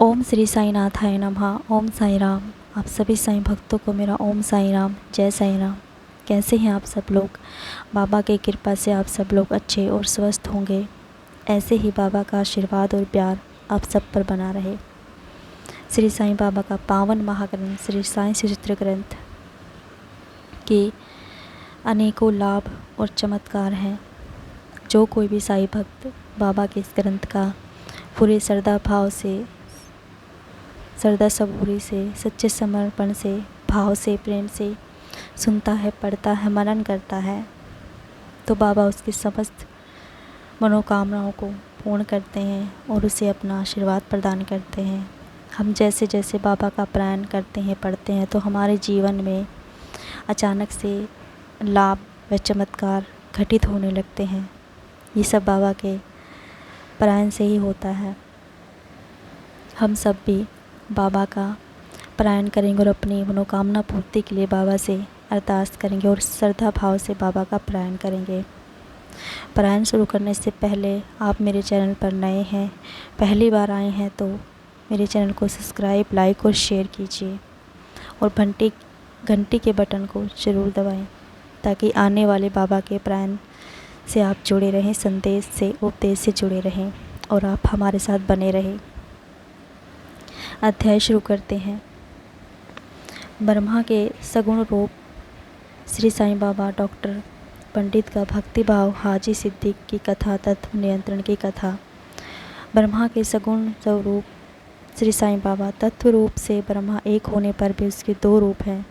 ओम श्री साई नाथाय नमः। ओम साई राम। आप सभी साईं भक्तों को मेरा ओम साई राम, जय साई राम। कैसे हैं आप सब लोग? बाबा की कृपा से आप सब लोग अच्छे और स्वस्थ होंगे। ऐसे ही बाबा का आशीर्वाद और प्यार आप सब पर बना रहे। श्री साईं बाबा का पावन महाग्रंथ श्री साईं चरित्र ग्रंथ के अनेकों लाभ और चमत्कार हैं। जो कोई भी साईं भक्त बाबा के इस ग्रंथ का पूरे श्रद्धा भाव से, श्रद्धा सबूरी से, सच्चे समर्पण से, भाव से, प्रेम से सुनता है, पढ़ता है, मनन करता है, तो बाबा उसकी समस्त मनोकामनाओं को पूर्ण करते हैं और उसे अपना आशीर्वाद प्रदान करते हैं। हम जैसे जैसे बाबा का पारायण करते हैं, पढ़ते हैं, तो हमारे जीवन में अचानक से लाभ व चमत्कार घटित होने लगते हैं। ये सब बाबा के पारायण से ही होता है। हम सब भी बाबा का पारायण करेंगे और अपनी मनोकामना पूर्ति के लिए बाबा से अरदास करेंगे और श्रद्धा भाव से बाबा का पारायण करेंगे। पारायण शुरू करने से पहले आप मेरे चैनल पर नए हैं, पहली बार आए हैं, तो मेरे चैनल को सब्सक्राइब, लाइक और शेयर कीजिए और घंटी के बटन को ज़रूर दबाएं ताकि आने वाले बाबा के पारायण से आप जुड़े रहें, संदेश से, उपदेश से जुड़े रहें और आप हमारे साथ बने रहें। अध्याय शुरू करते हैं। ब्रह्मा के सगुण रूप श्री साईं बाबा डॉक्टर पंडित का भक्ति भाव हाजी सिद्दीक की कथा, तत्व नियंत्रण की कथा। ब्रह्मा के सगुण स्वरूप श्री साईं बाबा तत्व रूप से ब्रह्मा एक होने पर भी उसके दो रूप हैं।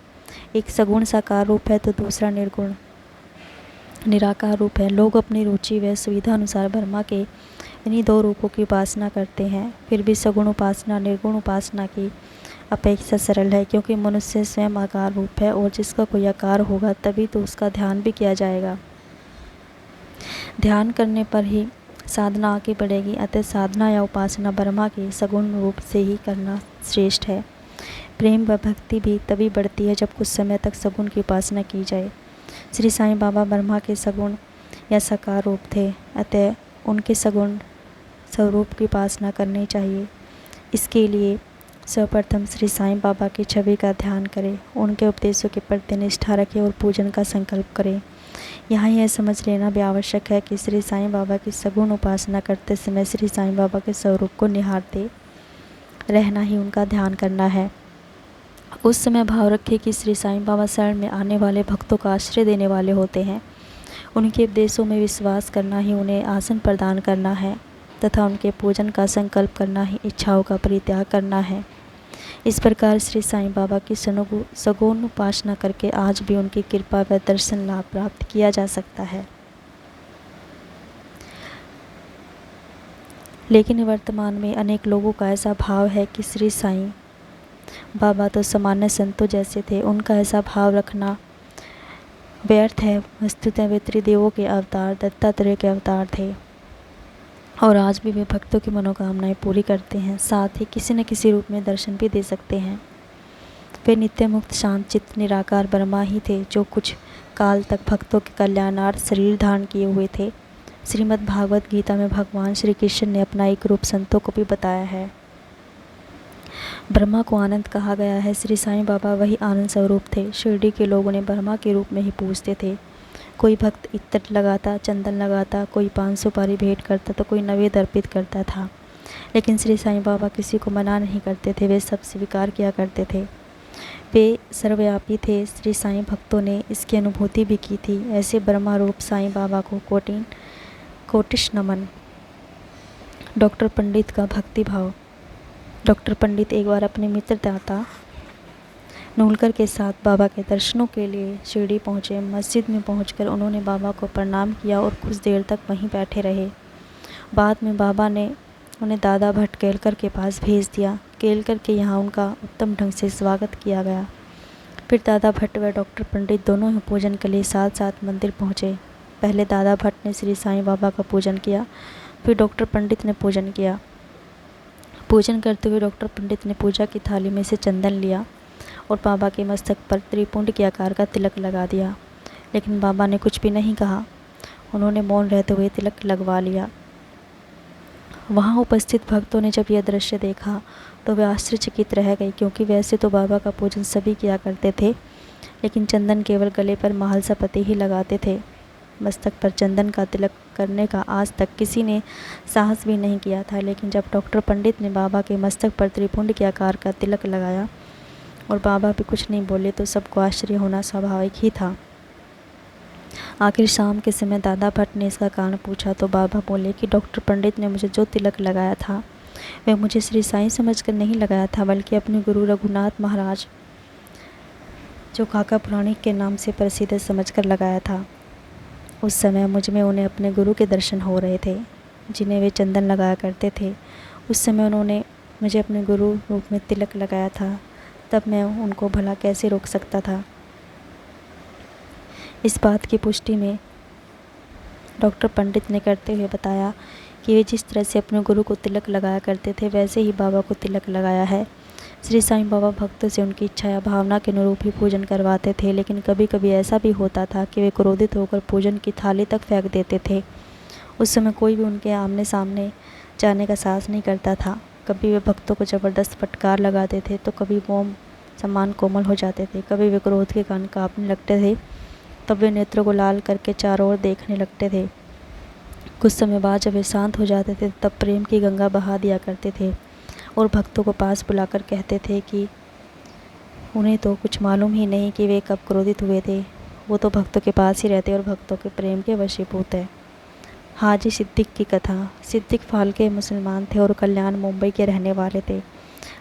एक सगुण साकार रूप है तो दूसरा निर्गुण निराकार रूप है। लोग अपनी रुचि व सुविधा अनुसार ब्रह्मा के इन्हीं दो रूपों की उपासना करते हैं। फिर भी सगुण उपासना निर्गुण उपासना की अपेक्षा सरल है, क्योंकि मनुष्य स्वयं आकार रूप है और जिसका कोई आकार होगा तभी तो उसका ध्यान भी किया जाएगा। ध्यान करने पर ही साधना आगे बढ़ेगी। अतः साधना या उपासना ब्रह्मा के सगुण रूप से ही करना श्रेष्ठ है। प्रेम व भक्ति भी तभी बढ़ती है जब कुछ समय तक सगुण की उपासना की जाए। श्री साईं बाबा ब्रह्मा के सगुण या साकार रूप थे, अतः उनके सगुण स्वरूप की उपासना करनी चाहिए। इसके लिए सर्वप्रथम श्री साईं बाबा की छवि का ध्यान करें, उनके उपदेशों के प्रति निष्ठा रखें और पूजन का संकल्प करें। यहाँ यह समझ लेना भी आवश्यक है कि श्री साईं बाबा की सगुण उपासना करते समय श्री साईं बाबा के स्वरूप को निहारते रहना ही उनका ध्यान करना है। उस समय भाव रखें कि श्री साईं बाबा शरण में आने वाले भक्तों का आश्रय देने वाले होते हैं। उनके उपदेशों में विश्वास करना ही उन्हें आसन प्रदान करना है तथा उनके पूजन का संकल्प करना ही इच्छाओं का परित्याग करना है। इस प्रकार श्री साईं बाबा की सगुण उपासना करके आज भी उनकी कृपा व दर्शन लाभ प्राप्त किया जा सकता है। लेकिन वर्तमान में अनेक लोगों का ऐसा भाव है कि श्री साईं बाबा तो सामान्य संतों जैसे थे, उनका ऐसा भाव रखना व्यर्थ है। वस्तुतः वे त्रिदेवों के अवतार, दत्तात्रेय के अवतार थे और आज भी वे भक्तों की मनोकामनाएं पूरी करते हैं, साथ ही किसी न किसी रूप में दर्शन भी दे सकते हैं। वे नित्य मुक्त शांत चित्त निराकार ब्रह्मा ही थे जो कुछ काल तक भक्तों के कल्याणार्थ शरीर धारण किए हुए थे। श्रीमद् भागवत गीता में भगवान श्री कृष्ण ने अपना एक रूप संतों को भी बताया है। ब्रह्मा को आनंद कहा गया है। श्री साईं बाबा वही आनंद स्वरूप थे। शिरडी के लोग उन्हें ब्रह्मा के रूप में ही पूजते थे। कोई भक्त इत्र लगाता, चंदन लगाता, कोई पान सुपारी भेंट करता तो कोई नैवेद्य अर्पित करता था। लेकिन श्री साईं बाबा किसी को मना नहीं करते थे, वे सब स्वीकार किया करते थे। वे सर्वव्यापी थे। श्री साईं भक्तों ने इसकी अनुभूति भी की थी। ऐसे ब्रह्मा रूप साईं बाबा को कोटिश नमन। डॉक्टर पंडित का भक्ति भाव। डॉक्टर पंडित एक बार अपने मित्र दाता नूलकर के साथ बाबा के दर्शनों के लिए शिरडी पहुँचे। मस्जिद में पहुंचकर उन्होंने बाबा को प्रणाम किया और कुछ देर तक वहीं बैठे रहे। बाद में बाबा ने उन्हें दादा भट्ट केलकर के पास भेज दिया। केलकर के यहाँ उनका उत्तम ढंग से स्वागत किया गया। फिर दादा भट्ट व डॉक्टर पंडित दोनों ही पूजन के लिए साथ साथ मंदिर पहुँचे। पहले दादा भट्ट ने श्री साईं बाबा का पूजन किया, फिर डॉक्टर पंडित ने पूजन किया। पूजन करते हुए डॉक्टर पंडित ने पूजा की थाली में से चंदन लिया और बाबा के मस्तक पर त्रिपुंड के आकार का तिलक लगा दिया। लेकिन बाबा ने कुछ भी नहीं कहा। उन्होंने मौन रहते हुए तिलक लगवा लिया। वहाँ उपस्थित भक्तों ने जब यह दृश्य देखा तो वे आश्चर्यचकित रह गए, क्योंकि वैसे तो बाबा का पूजन सभी किया करते थे, लेकिन चंदन केवल गले पर महालसापति ही लगाते थे। मस्तक पर चंदन का तिलक करने का आज तक किसी ने साहस भी नहीं किया था, लेकिन जब डॉक्टर पंडित ने बाबा के मस्तक पर त्रिपुंड के आकार का तिलक लगाया और बाबा भी कुछ नहीं बोले तो सबको आश्चर्य होना स्वाभाविक ही था। आखिर शाम के समय दादा भट्ट ने इसका कारण पूछा तो बाबा बोले कि डॉक्टर पंडित ने मुझे जो तिलक लगाया था वह मुझे श्री साईं समझकर नहीं लगाया था, बल्कि अपने गुरु रघुनाथ महाराज, जो काका पुराणिक के नाम से प्रसिद्ध, समझकर लगाया था। उस समय मुझ में उन्हें अपने गुरु के दर्शन हो रहे थे, जिन्हें वे चंदन लगाया करते थे। उस समय उन्होंने मुझे अपने गुरु रूप में तिलक लगाया था, तब मैं उनको भला कैसे रोक सकता था। इस बात की पुष्टि में डॉक्टर पंडित ने करते हुए बताया कि वे जिस तरह से अपने गुरु को तिलक लगाया करते थे वैसे ही बाबा को तिलक लगाया है। श्री साईं बाबा भक्तों से उनकी इच्छा या भावना के अनुरूप ही पूजन करवाते थे, लेकिन कभी कभी ऐसा भी होता था कि वे क्रोधित होकर पूजन की थाली तक फेंक देते थे। उस समय कोई भी उनके आमने सामने जाने का साहस नहीं करता था। कभी वे भक्तों को ज़बरदस्त फटकार लगाते थे तो कभी मोम सम्मान कोमल हो जाते थे, कभी वे क्रोध के कारण कांपने लगते थे, तब वे नेत्रों को लाल करके चारों ओर देखने लगते थे। कुछ समय बाद जब वे शांत हो जाते थे तब प्रेम की गंगा बहा दिया करते थे और भक्तों को पास बुलाकर कहते थे कि उन्हें तो कुछ मालूम ही नहीं कि वे कब क्रोधित हुए थे, वो तो भक्तों के पास ही रहते और भक्तों के प्रेम के वशीभूत है। हाजी सिद्दीक की कथा। सिद्दीक फाल्के मुसलमान थे और कल्याण मुंबई के रहने वाले थे।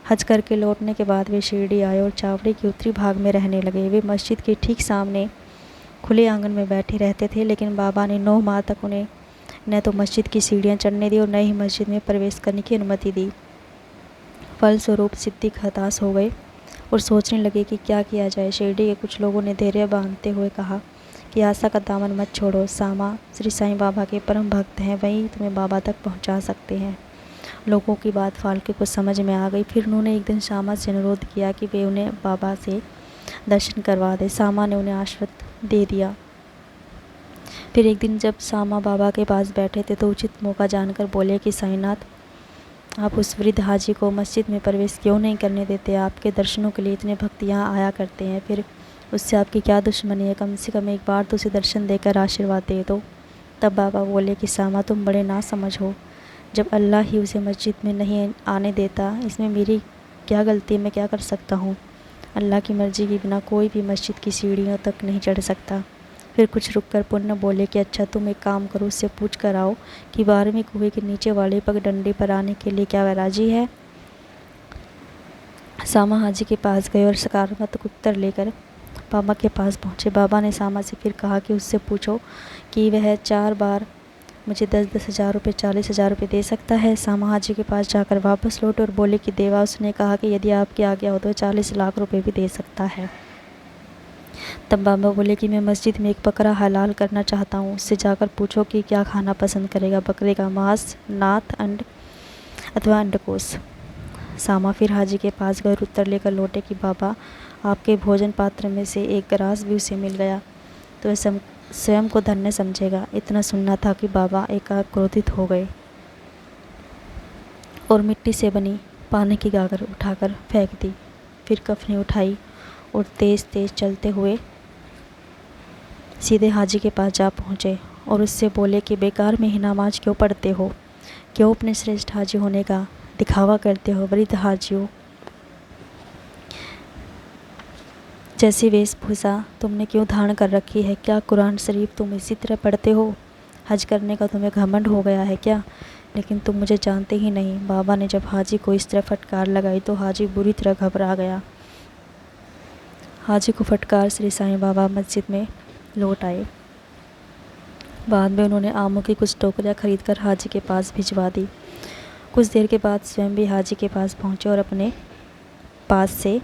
हज करके लौटने के बाद वे शिरडी आए और चावड़ी के उत्तरी भाग में रहने लगे। वे मस्जिद के ठीक सामने खुले आंगन में बैठे रहते थे, लेकिन बाबा ने 9 माह तक उन्हें न तो मस्जिद की सीढ़ियाँ चढ़ने दी और न ही मस्जिद में प्रवेश करने की अनुमति दी। फलस्वरूप सिद्दीक हताश हो गए और सोचने लगे कि क्या किया जाए। शिरडी के कुछ लोगों ने धैर्य बांधते हुए कहा कि आशा का दामन मत छोड़ो, सामा श्री साईं बाबा के परम भक्त हैं, वही तुम्हें बाबा तक पहुंचा सकते हैं। लोगों की बात फाल्के को समझ में आ गई। फिर उन्होंने एक दिन सामा से अनुरोध किया कि वे उन्हें बाबा से दर्शन करवा दे। सामा ने उन्हें आश्वस्त दे दिया। फिर एक दिन जब सामा बाबा के पास बैठे थे तो उचित मौका जानकर बोले कि साईनाथ, आप उस वृद्ध हाजी को मस्जिद में प्रवेश क्यों नहीं करने देते? आपके दर्शनों के लिए इतने भक्त यहाँ आया करते हैं, फिर उससे आपकी क्या दुश्मनी है? कम से कम एक बार तो उसे दर्शन देकर आशीर्वाद दे दो। तब बाबा बोले कि सामा, तुम बड़े नासमझ हो। जब अल्लाह ही उसे मस्जिद में नहीं आने देता, इसमें मेरी क्या गलती, मैं क्या कर सकता हूँ? अल्लाह की मर्ज़ी के बिना कोई भी मस्जिद की सीढ़ियों तक नहीं चढ़ सकता। फिर कुछ रुककर पुण्य बोले कि अच्छा, तुम एक काम करो, उससे पूछ कर आओ कि 12वें कुएं के नीचे वाले पगडंडी पर आने के लिए क्या वह राजी है। सामा हाजी के पास गए और सकारात्मक उत्तर लेकर बाबा के पास पहुँचे। बाबा ने सामा से फिर कहा कि उससे पूछो कि वह 4 बार मुझे 10-10 हज़ार रुपये, 40 हज़ार रुपये दे सकता है। सामा हाजी के पास जाकर वापस लौटे और बोले कि देवा, उसने कहा कि यदि आपकी आज्ञा हो तो 40 लाख रुपये भी दे सकता है। तब बाबा बोले कि मैं मस्जिद में एक बकरा हलाल करना चाहता हूँ, उससे जाकर पूछो कि क्या खाना पसंद करेगा, बकरे का मांस, नाथ, अंड अथवा अंडकोश। सामा फिर हाजी के पास गए, उत्तर लेकर लौटे कि बाबा, आपके भोजन पात्र में से एक ग्रास भी उसे मिल गया तो वह स्वयं को धन्य समझेगा। इतना सुनना था कि बाबा एकाएक क्रोधित हो गए और मिट्टी से बनी पानी की गागर उठाकर फेंक दी। फिर कफनी उठाई और तेज़ तेज़ चलते हुए सीधे हाजी के पास जा पहुँचे और उससे बोले कि बेकार में ही नमाज क्यों पढ़ते हो? क्यों अपने श्रेष्ठ हाजी होने का दिखावा करते हो? वृद्ध हाजियों जैसी वेशभूषा तुमने क्यों धारण कर रखी है? क्या कुरान शरीफ तुम इसी तरह पढ़ते हो? हज करने का तुम्हें घमंड हो गया है क्या? लेकिन तुम मुझे जानते ही नहीं। बाबा ने जब हाजी को इस तरह फटकार लगाई तो हाजी बुरी तरह घबरा गया। हाजी को फटकार श्री साईं बाबा मस्जिद में लौट आए। बाद में उन्होंने आमों की कुछ टोकरियाँ खरीदकर हाजी के पास भिजवा दी। कुछ देर के बाद स्वयं भी हाजी के पास पहुँचे और अपने पास से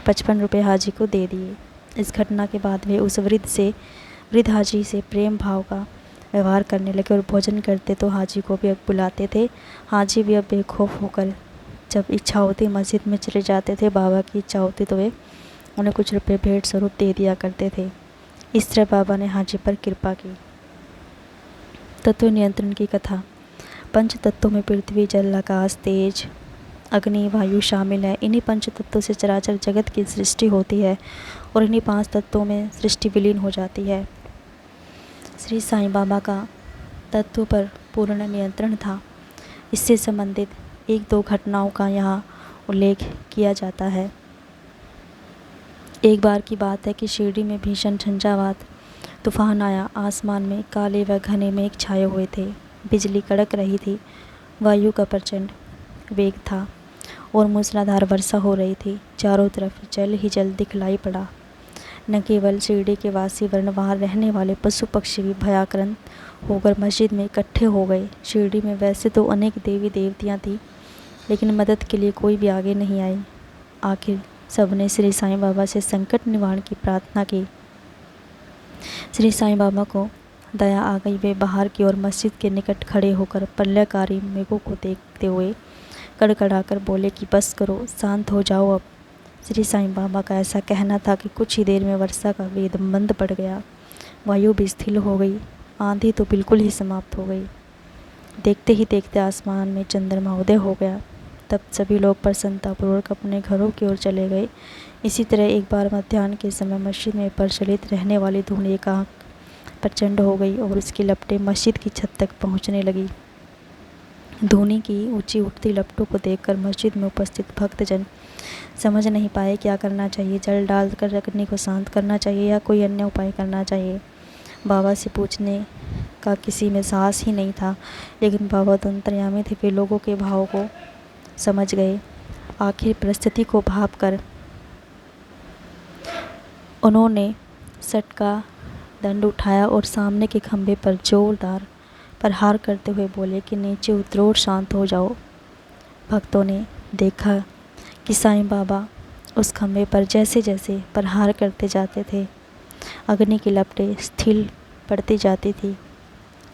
55 रुपये हाजी को दे दिए। इस घटना के बाद वे उस वृद्ध हाजी से प्रेम भाव का व्यवहार करने लगे और भोजन करते तो हाजी को भी अब बुलाते थे। हाजी भी अब बेखौफ होकर जब इच्छा होती मस्जिद में चले जाते थे। बाबा की इच्छा होती तो वे उन्हें कुछ रुपये भेंट स्वरूप दे दिया करते थे। इस तरह बाबा ने हाजी पर कृपा की। तत्व नियंत्रण की कथा। पंच तत्वों में पृथ्वी, जल, आकाश, तेज, अग्नि, वायु शामिल है। इन्हीं पंच तत्वों से चराचर जगत की सृष्टि होती है और इन्हीं 5 तत्वों में सृष्टि विलीन हो जाती है। श्री साईं बाबा का तत्व पर पूर्ण नियंत्रण था। इससे संबंधित 1-2 घटनाओं का यहाँ उल्लेख किया जाता है। एक बार की बात है कि शिरडी में भीषण झंझावात तूफान आया। आसमान में काले व घने मेघ छाए हुए थे। बिजली कड़क रही थी। वायु का प्रचंड वेग था और मूसलाधार वर्षा हो रही थी। चारों तरफ जल ही जल दिखलाई पड़ा। न केवल शिरडी के वासी वर्ण वहाँ रहने वाले पशु पक्षी भी भयाक्रांत होकर मस्जिद में इकट्ठे हो गए। शिरडी में वैसे तो अनेक देवी देवतियाँ थीं, लेकिन मदद के लिए कोई भी आगे नहीं आई। आखिर सबने श्री साईं बाबा से संकट निवारण की प्रार्थना की। श्री साईं बाबा को दया आ गई। वे बाहर की ओर मस्जिद के निकट खड़े होकर प्रलयकारी मेघों को देखते हुए कड़कड़ाकर बोले कि बस करो, शांत हो जाओ अब। श्री साईं बाबा का ऐसा कहना था कि कुछ ही देर में वर्षा का वेग मंद पड़ गया। वायु भी स्थिर हो गई। आंधी तो बिल्कुल ही समाप्त हो गई। देखते ही देखते आसमान में चंद्रमा उदय हो गया। तब सभी लोग प्रसन्नतापूर्वक अपने घरों की ओर चले गए। इसी तरह एक बार मध्याह्न के समय मस्जिद में प्रचलित रहने वाली धुन एकाएक प्रचंड हो गई और उसकी लपटें मस्जिद की छत तक पहुंचने लगी। धुनी की ऊंची उठती लपटों को देखकर मस्जिद में उपस्थित भक्तजन समझ नहीं पाए क्या करना चाहिए। जल डालकर अग्नि को शांत करना चाहिए या कोई अन्य उपाय करना चाहिए। बाबा से पूछने का किसी में साहस ही नहीं था, लेकिन बाबा तो अंतर्यामी थे। वे लोगों के भाव को समझ गए। आखिर परिस्थिति को भाप कर उन्होंने सट का दंड उठाया और सामने के खंभे पर जोरदार प्रहार करते हुए बोले कि नीचे उतरो और शांत हो जाओ। भक्तों ने देखा कि साईं बाबा उस खंभे पर जैसे जैसे प्रहार करते जाते थे, अग्नि की लपटें स्थिर पड़ती जाती थी।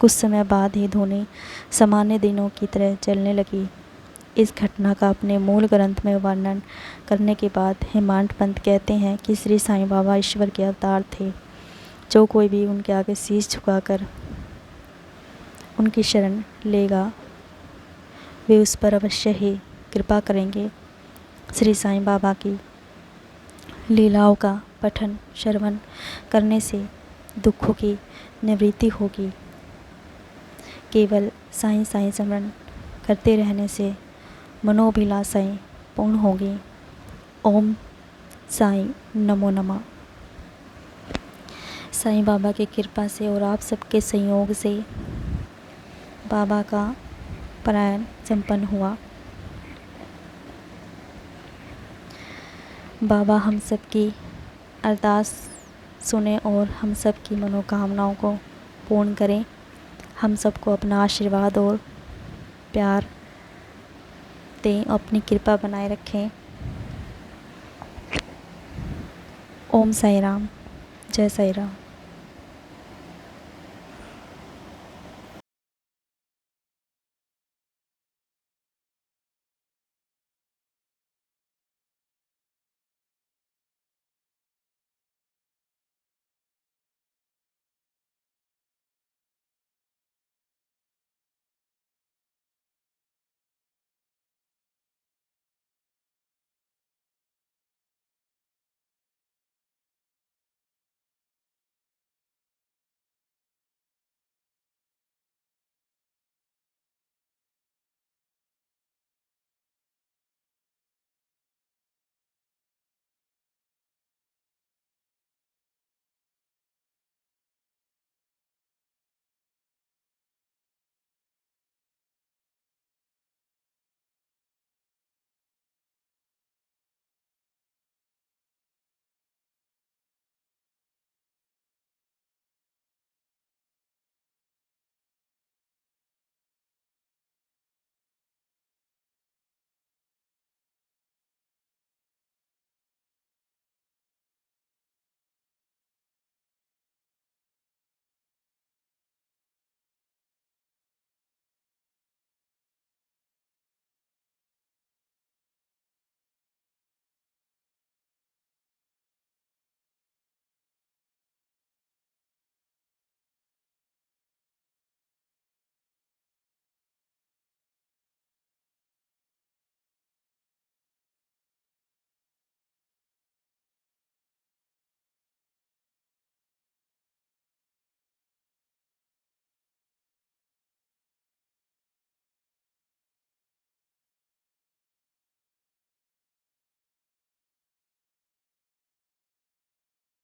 कुछ समय बाद ही धुनी सामान्य दिनों की तरह चलने लगी। इस घटना का अपने मूल ग्रंथ में वर्णन करने के बाद हेमांत पंत कहते हैं कि श्री साईं बाबा ईश्वर के अवतार थे। जो कोई भी उनके आगे शीश झुकाकर उनकी शरण लेगा, वे उस पर अवश्य ही कृपा करेंगे। श्री साईं बाबा की लीलाओं का पठन श्रवण करने से दुखों की निवृत्ति होगी। केवल साईं साईं स्मरण करते रहने से मनोभिलाषाएं पूर्ण होगी। ओम साईं नमो नमः। साईं बाबा की कृपा से और आप सबके संयोग से बाबा का पारायण संपन्न हुआ। बाबा हम सबकी अरदास सुने और हम सबकी मनोकामनाओं को पूर्ण करें। हम सबको अपना आशीर्वाद और प्यार दें, अपनी कृपा बनाए रखें। ओम साई राम, जय साई राम।